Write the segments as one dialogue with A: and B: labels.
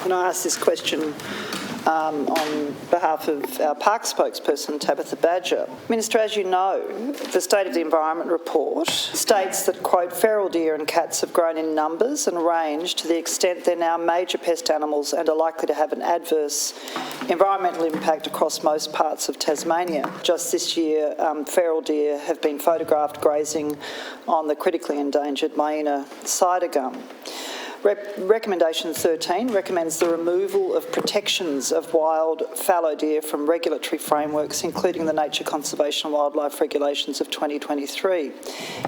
A: Can I ask this question on behalf of our park spokesperson, Tabatha Badger? Minister, as you know, the State of the Environment report states that, quote, feral deer and cats have grown in numbers and range to the extent they're now major pest animals and are likely to have an adverse environmental impact across most parts of Tasmania. Just this year, feral deer have been photographed grazing on the critically endangered Myena cider gum. Recommendation 13 recommends the removal of protections of wild fallow deer from regulatory frameworks, including the Nature Conservation and Wildlife Regulations of 2023,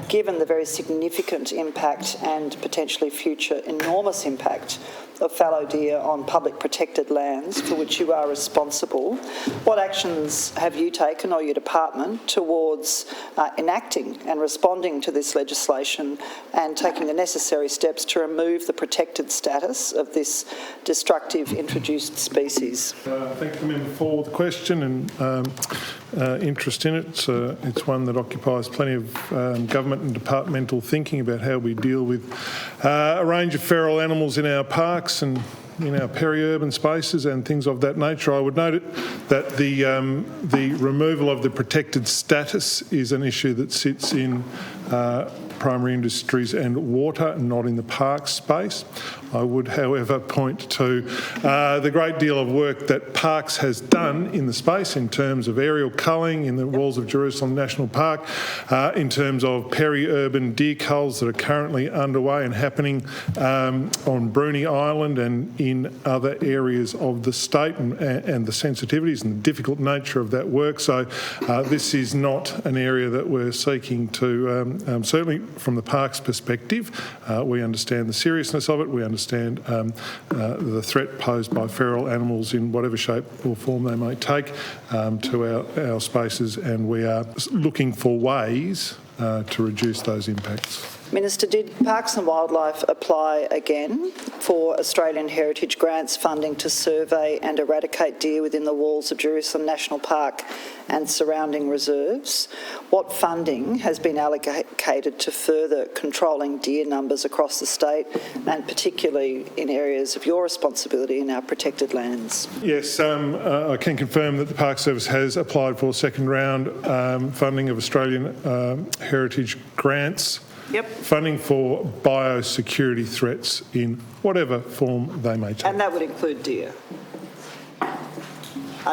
A: given the very significant impact and potentially future enormous impact of fallow deer on public protected lands for which you are responsible. What actions have you taken, or your department, towards enacting and responding to this legislation and taking the necessary steps to remove the protected status of this destructive introduced species?
B: Thank the member for the question and interest in it. It's one that occupies plenty of government and departmental thinking about how we deal with a range of feral animals in our parks and in our peri-urban spaces and things of that nature. I would note that the removal of the protected status is an issue that sits in primary industries and water, not in the park space. I would, however, point to the great deal of work that Parks has done in the space in terms of aerial culling in the walls of Jerusalem National Park, in terms of peri-urban deer culls that are currently underway and happening on Bruny Island and in other areas of the state, and the sensitivities and the difficult nature of that work. So this is not an area that we're seeking to, certainly from the parks perspective, we understand the seriousness of it. We understand the threat posed by feral animals in whatever shape or form they may take to our spaces, and we are looking for ways to reduce those impacts.
A: Minister, did Parks and Wildlife apply again for Australian Heritage Grants funding to survey and eradicate deer within the walls of Jerusalem National Park and surrounding reserves? What funding has been allocated to further controlling deer numbers across the state, and particularly in areas of your responsibility in our protected lands?
B: Yes, I can confirm that the Park Service has applied for second round funding of Australian Heritage Grants.
A: Yep.
B: Funding for biosecurity threats in whatever form they may take.
A: And that would include deer?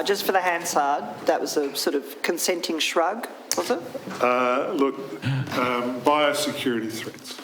A: Just for the Hansard, that was a sort of consenting shrug, was it?
B: Look, biosecurity threats.